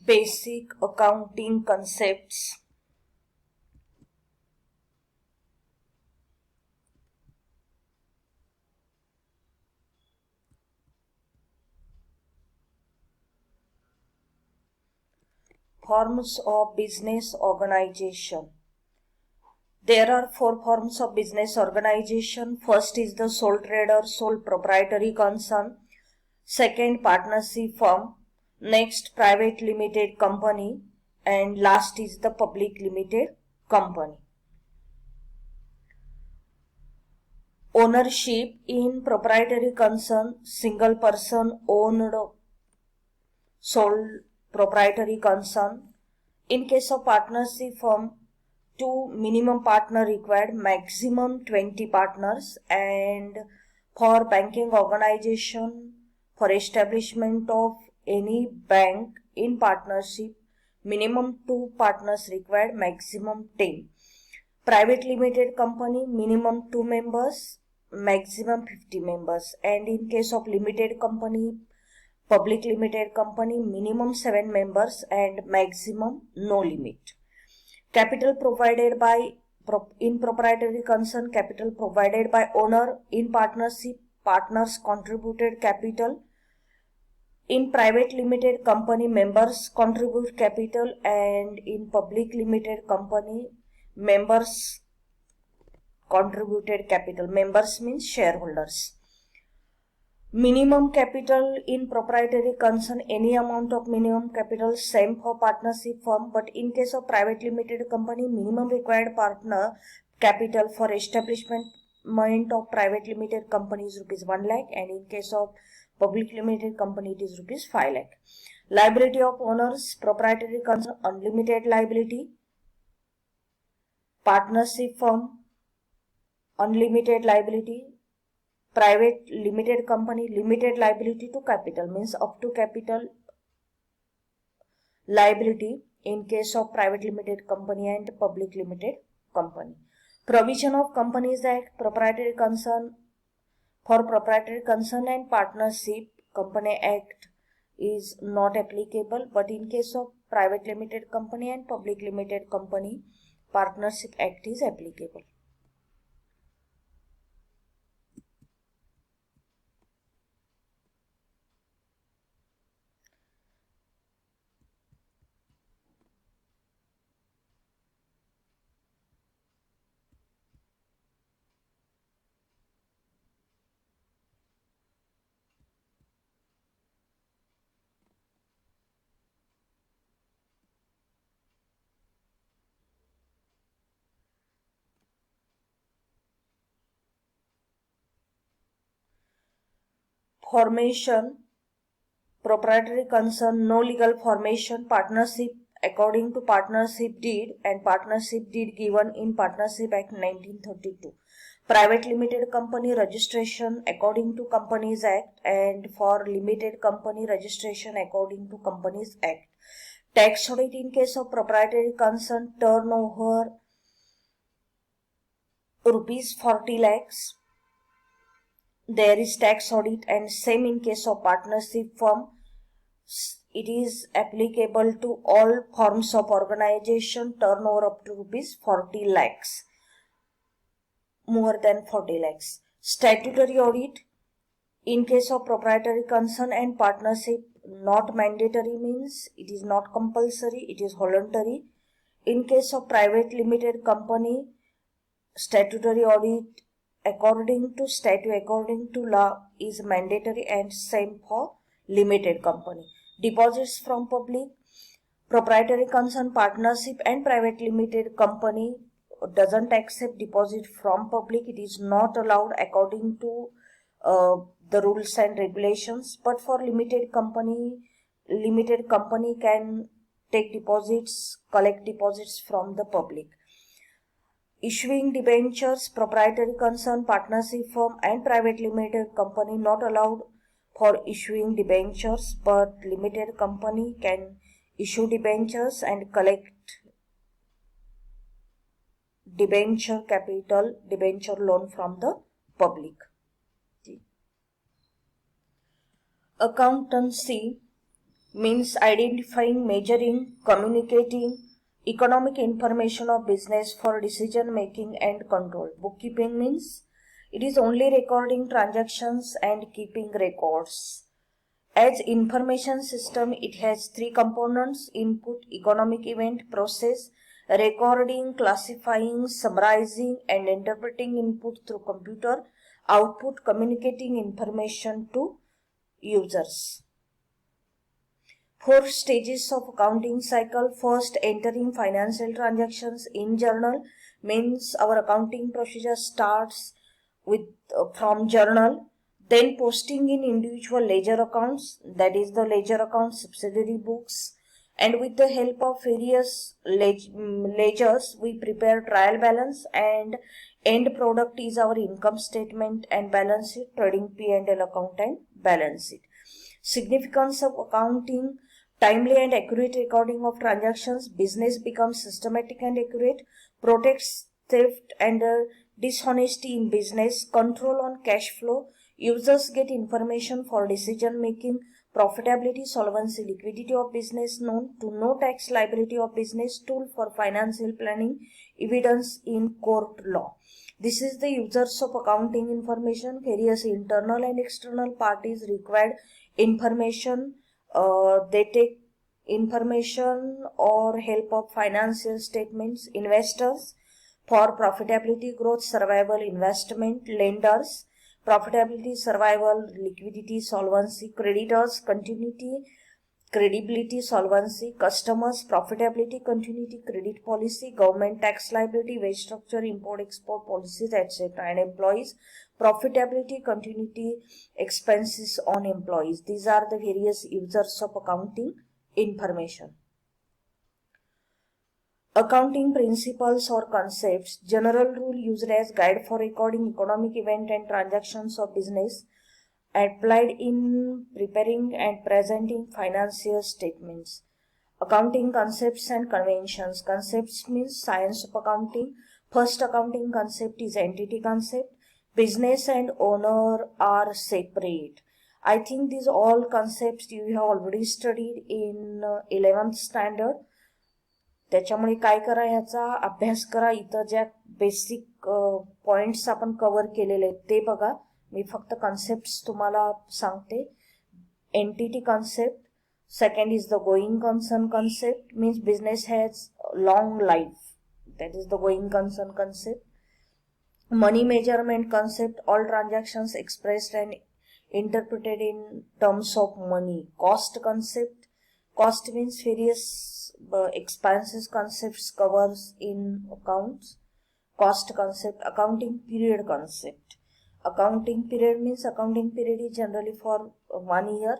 Basic accounting concepts. Forms of business organization. There are 4 forms of business organization. First is the sole trader, sole proprietary concern. Second, partnership firm. Next, private limited company. And last is the public limited company. Ownership in proprietary concern, single person owned sole proprietary concern. In case of partnership firm, 2 minimum partner required, maximum 20 partners. And for banking organization, for establishment of any bank in partnership, minimum 2 partners required, maximum 10. Private limited company, minimum 2 members, maximum 50 members. And in case of limited company, public limited company, minimum 7 members and maximum no limit. Capital provided by, in proprietary concern, capital provided by owner. In partnership, partners contributed capital. In private limited company, members contribute capital. And in public limited company, members contributed capital. Members means shareholders. Minimum capital in proprietary concern, any amount of minimum capital, same for partnership firm. But in case of private limited company, minimum required partner capital for establishment of private limited company is rupees 1 lakh, and in case of public limited company it is rupees 5 lakh. Liability of owners, proprietary concern, unlimited liability. Partnership firm, unlimited liability. Private limited company, limited liability to capital, means up to capital liability in case of private limited company and public limited company. Provision of Companies Act, proprietary concern, for proprietary concern and partnership, Company Act is not applicable, but in case of private limited company and public limited company, Partnership Act is applicable. Formation, proprietary concern, no legal formation. Partnership according to partnership deed and partnership deed given in Partnership Act 1932. Private limited company registration according to Companies Act, and for limited company registration according to Companies Act. Tax audit in case of proprietary concern, turnover rupees 40 lakhs. There is tax audit, and same in case of partnership firm. It is applicable to all forms of organization turnover up to rupees 40 lakhs, more than 40 lakhs. Statutory audit in case of proprietary concern and partnership, not mandatory, means it is not compulsory, it is voluntary. In case of private limited company, statutory audit according to statute, according to law is mandatory, and same for limited company. Deposits from public, proprietary concern, partnership and private limited company doesn't accept deposit from public. It is not allowed according to the rules and regulations. But for limited company can take deposits, collect deposits from the public. Issuing debentures, proprietary concern, partnership firm and private limited company not allowed for issuing debentures, but limited company can issue debentures and collect debenture capital, debenture loan from the public. Accountancy. means identifying, measuring, communicating economic information of business for decision making and control. Bookkeeping means it is only recording transactions and keeping records. As information system, it has three components: input, economic event, process, recording, classifying, summarizing and interpreting input through computer, output, communicating information to users. 4 stages of accounting cycle. First, entering financial transactions in journal, means our accounting procedure starts with from journal. Then posting in individual ledger accounts, that is the ledger accounts, subsidiary books, and with the help of various ledgers we prepare trial balance, and end product is our income statement and balance sheet, trading P&L account and balance sheet. Significance of accounting: timely and accurate recording of transactions. Business becomes systematic and accurate. Protects theft and dishonesty in business. Control on cash flow. Users get information for decision making. Profitability, solvency, liquidity of business known. To know tax liability of business. Tool for financial planning. Evidence in court law. This is the users of accounting information. Various internal and external parties required information. They take information or help of financial statements. Investors for profitability, growth, survival, investment. Lenders, profitability, survival, liquidity, solvency. Creditors, continuity, credibility, solvency. Customers, profitability, continuity, credit policy. Government, tax liability, wage structure, import export policies, etc. And employees, profitability, continuity, expenses on employees. These are the various users of accounting information. Accounting principles or concepts. General rule used as guide for recording economic event and transactions of business, applied in preparing and presenting financial statements. Accounting concepts and conventions. Concepts means science of accounting. First accounting concept is entity concept. Business and owner are separate. I think these all concepts you have already studied in 11th standard. त्याच्यामुळे काय करा, ह्याचा अभ्यास करा. इथं ज्या basic points आपण cover केलेले आहेत ते बघा. मी फक्त कन्सेप्ट्स तुम्हाला सांगते. Entity concept. Second is the going concern concept, means business has long life. That is the going concern concept. Money measurement concept, all transactions expressed and interpreted in terms of money. Cost concept, cost means various expenses concepts covers in accounts. Cost concept. Accounting period concept. Accounting period means accounting period is generally for 1 year,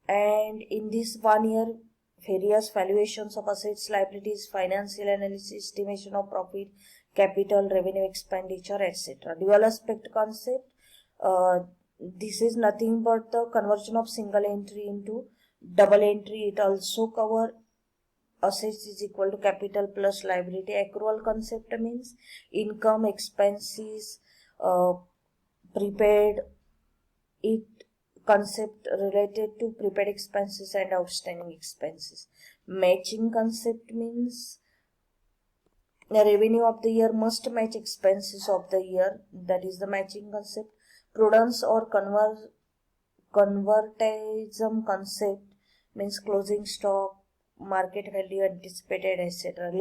and in this 1 year various valuations of assets, liabilities, financial analysis, estimation of profit, capital, revenue, expenditure, etc. Dual aspect concept. This is nothing but the conversion of single entry into double entry. It also cover assets is equal to capital plus liability. Accrual concept means income, expenses, prepaid. It concept related to prepaid expenses and outstanding expenses. Matching concept means the revenue of the year must match expenses of the year. That is the matching concept. Prudence or convertism concept means closing stock, market value anticipated, etc.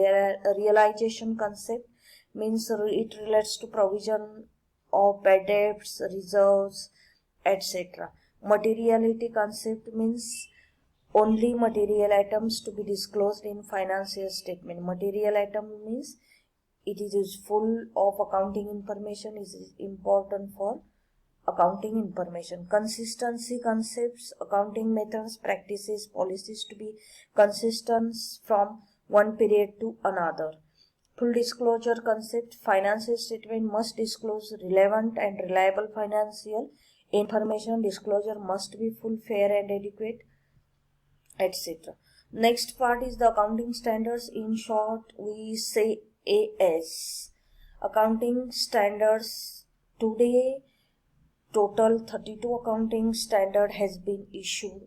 Realization concept means it relates to provision of bad debts, reserves, etc. Materiality concept means only material items to be disclosed in financial statement. Material item means it is useful of accounting information, is important for accounting information. Consistency concepts, accounting methods, practices, policies to be consistent from one period to another. Full disclosure concept, financial statement must disclose relevant and reliable financial information. Disclosure must be full, fair and adequate, etc. Next part is the accounting standards. In short, we say AS. Accounting standards. Today, total 32 accounting standard has been issued,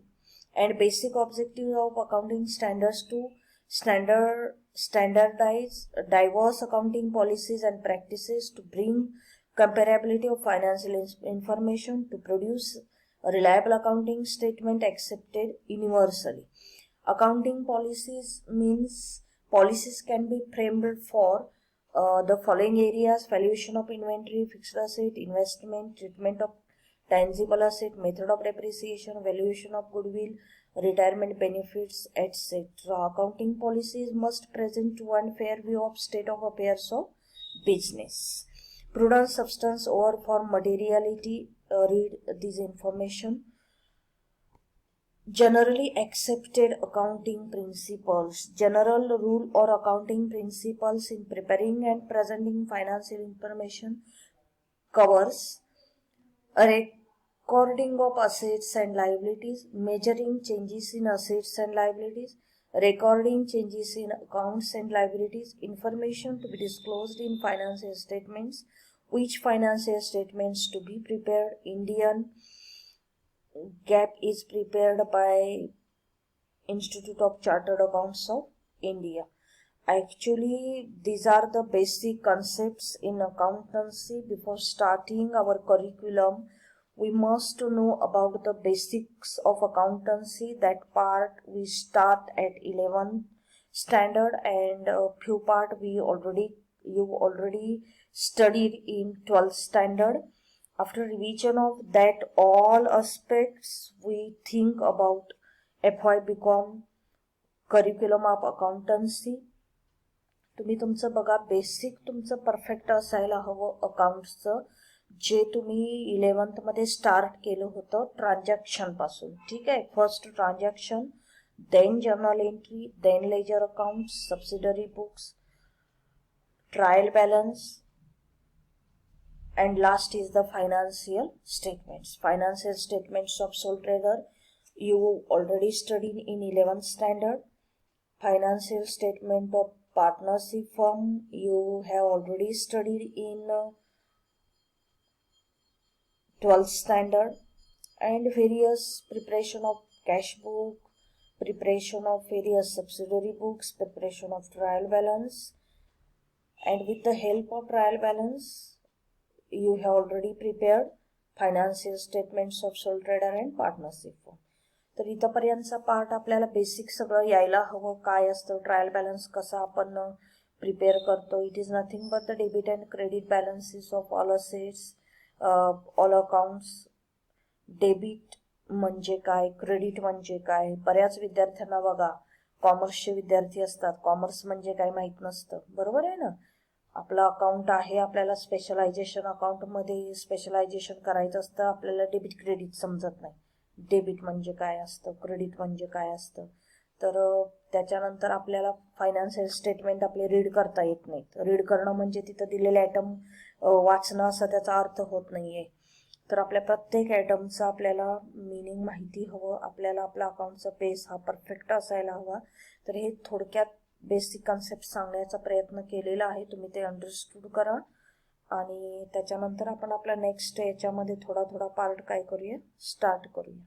and basic objectives of accounting standards to standardize diverse accounting policies and practices to bring comparability of financial information to produce a reliable accounting statement accepted universally. Accounting policies means policies can be framed for the following areas: valuation of inventory, fixed asset, investment, treatment of tangible asset, method of depreciation, valuation of goodwill, retirement benefits, etc. Accounting policies must present one fair view of state of affairs of business. Prudence, substance over form, materiality. Read this information. Generally accepted accounting principles. General rule or accounting principles in preparing and presenting financial information covers a recording of assets and liabilities, measuring changes in assets and liabilities, recording changes in accounts and liabilities, information to be disclosed in financial statements, which financial statements to be prepared. Indian GAAP is prepared by Institute of Chartered Accountants of India. Actually, these are the basic concepts in accountancy. Before starting our curriculum, we must know about the basics of accountancy. That part we start at 11th standard, and a few part you already studied in 12th standard. After revision of that all aspects, we think about FY BCom curriculum of accountancy. तुम्ही तुमचं बघा, basic तुमचं perfect असायला हवं अकाउंट्सचं, जे तुम्ही 11th मध्ये start केलं होतं ट्रान्झॅक्शन पासून. ठीक आहे. First transaction, then journal entry, then ledger account, subsidiary books, trial balance, and last is the financial statements. Financial statements of sole trader you already studied in 11th standard. Financial statement of partnership firm you have already studied in 12th standard. And various preparation of cash book, preparation of various subsidiary books, preparation of trial balance, and with the help of trial balance you have already prepared financial statements of sole trader and partnership firm. तर इथपर्यंतचा part आपल्याला basic सगळं यायला हवं. काय असतं trial balance, कसा आपण prepare करतो. It is nothing but the debit and credit balances of all assets, all accounts. Debit म्हणजे काय, क्रेडिट म्हणजे काय. बऱ्याच विद्यार्थ्यांना बघा, कॉमर्सचे विद्यार्थी असतात, कॉमर्स म्हणजे काय माहीत नसतं. बरोबर आहे ना. आपलं अकाउंट आहे, आपल्याला स्पेशलायझेशन अकाउंटमध्ये स्पेशलायझेशन करायचं असतं, आपल्याला डेबिट क्रेडिट समजत नाही. डेबिट म्हणजे काय असतं, क्रेडिट म्हणजे काय असतं. तर त्याच्यानंतर आपल्याला फायनान्शियल स्टेटमेंट आपले रीड करता येत नाहीत. रीड करणं म्हणजे तिथं दिलेले आयटम वाचणं असं त्याचा अर्थ होत नाहीये. तर आपल्या प्रत्येक आयटमचा आपल्याला मिनिंग माहिती हवं. आपल्याला आपला अकाउंटचा बेस हा परफेक्ट असायला हवा. तर हे थोडक्यात बेसिक कन्सेप्ट सांगण्याचा प्रयत्न केलेला आहे. तुम्ही ते अंडरस्टूड करा आणि त्याच्यानंतर आपण आपला नेक्स्ट याच्यामध्ये थोडा पार्ट काय करूया, स्टार्ट करूया.